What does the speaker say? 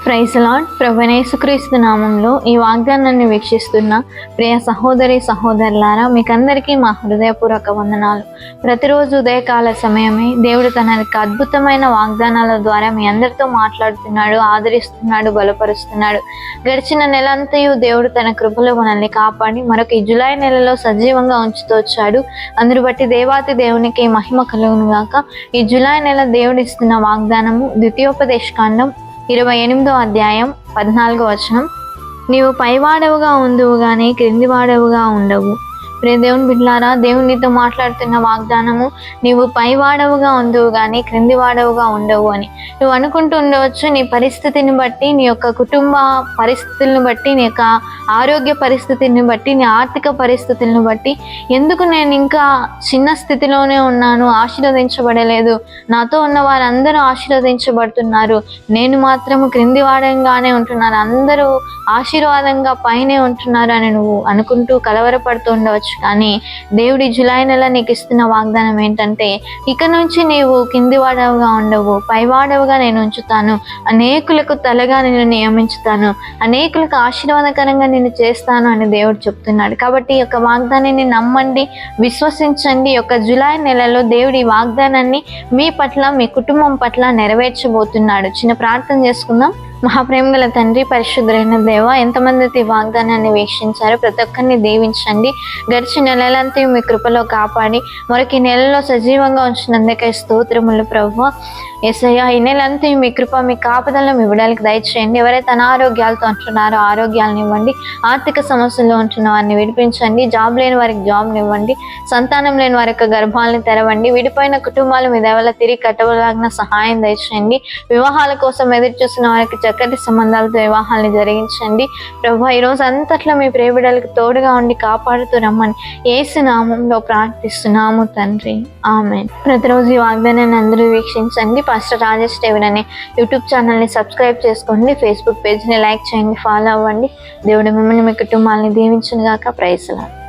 Praise lord. ప్రభువైన యేసుక్రీస్తు నామంలో ఈ వాగ్దానాన్ని వీక్షిస్తున్న ప్రియ సహోదరి సహోదరులారా, మీకందరికీ మా హృదయపూర్వక వందనాలు. ప్రతిరోజు ఉదయకాల సమయమే దేవుడు తన అద్భుతమైన వాగ్దానాల ద్వారా మీ అందరితో మాట్లాడుతున్నాడు, ఆదరిస్తున్నాడు, బలపరుస్తున్నాడు. గడిచిన నెలంతయు దేవుడు తన కృపలో మనల్ని కాపాడి మరొక ఈ జులై నెలలో సజీవంగా ఉంచుతూ వచ్చాడు. అందును బట్టి దేవాతి దేవునికి మహిమ కలుగును గాక. ఈ జులై నెల దేవుడు ఇస్తున్న వాగ్దానము ద్వితీయోపదేశకాండం 28వ అధ్యాయం 14వ వచనం. నీవు పైవాడవుగా ఉండువు గానీ క్రిందివాడవుగా ఉండవు. ప్రియ దేవుని బిడ్డలారా, దేవుడు నీతో మాట్లాడుతున్న వాగ్దానము నీవు పైవాడవుగా ఉండువు కానీ క్రిందివాడవుగా ఉండవు అని. నువ్వు అనుకుంటూ ఉండవచ్చు, నీ పరిస్థితిని బట్టి, నీ యొక్క కుటుంబ పరిస్థితులను బట్టి, నీ యొక్క ఆరోగ్య పరిస్థితిని బట్టి, నీ ఆర్థిక పరిస్థితులను బట్టి, ఎందుకు నేను ఇంకా చిన్న స్థితిలోనే ఉన్నాను, ఆశీర్వదించబడలేదు, నాతో ఉన్న వారందరూ ఆశీర్వదించబడుతున్నారు, నేను మాత్రము క్రిందివాడంగానే ఉంటున్నాను, అందరూ ఆశీర్వాదంగా పైనే ఉంటున్నారు అని నువ్వు అనుకుంటూ కలవరపడుతూ ఉండవచ్చు. కానీ దేవుడి జులై నెల నీకు ఇస్తున్న వాగ్దానం ఏంటంటే, ఇక నుంచి నీవు కిందివాడవుగా ఉండవు, పైవాడవుగా నేను ఉంచుతాను, అనేకులకు తలగా నేను నియమించుతాను, అనేకులకు ఆశీర్వాదకరంగా నేను చేస్తాను అని దేవుడు చెప్తున్నాడు. కాబట్టి ఈ యొక్క వాగ్దానాన్ని నమ్మండి, విశ్వసించండి. ఈ యొక్క జులై నెలలో దేవుడి వాగ్దానాన్ని మీ పట్ల, మీ కుటుంబం పట్ల నెరవేర్చబోతున్నాడు. చిన్న ప్రార్థన చేసుకుందాం. మహాప్రేమ గల తండ్రి, పరిశుద్ధులైన దేవ, ఎంతమంది ఈ వాగ్దానాన్ని వీక్షించారో ప్రతి ఒక్కరిని దీవించండి. గడిచిన నెలంతా మీ కృపలో కాపాడి మరొక ఈ నెలలో సజీవంగా ఉంచినందుకే స్తోత్రములు ప్రభువా. యేసయ్యా, ఈ నెలంతా మీ కృప, మీ కాపుదలను మీ బిడ్డలకు దయచేయండి. ఎవరైతే అనారోగ్యాలతో ఉంటున్నారో ఆరోగ్యాలను ఇవ్వండి, ఆర్థిక సమస్యల్లో ఉంటున్న వారిని విడిపించండి, జాబ్ లేని వారికి జాబ్ని ఇవ్వండి, సంతానం లేని వారి యొక్క గర్భాలను తెరవండి, విడిపోయిన కుటుంబాలు మీ దేవల తిరిగి కట్టవలాగిన సహాయం దయచేయండి. వివాహాల కోసం ఎదురు చూసిన వారికి చక్కటి సంబంధాలతో వివాహాలను జరిగించండి ప్రభు. ఈరోజు అంతట్లో మీ ప్రియబిడ్డలకు తోడుగా ఉండి కాపాడుతూ రమ్మని యేసు నామంలో ప్రార్థిస్తున్నాము తండ్రి, ఆమేన్. ప్రతిరోజు ఈ వాగ్దానాన్ని అందరూ వీక్షించండి. పాస్టర్ రాజేష్ టీవీ అనే యూట్యూబ్ ఛానల్ని సబ్స్క్రైబ్ చేసుకోండి, ఫేస్బుక్ పేజ్ని లైక్ చేయండి, ఫాలో అవ్వండి. దేవుడు మిమ్మల్ని, మీ కుటుంబాలని దీవించును గాక. Praise lord.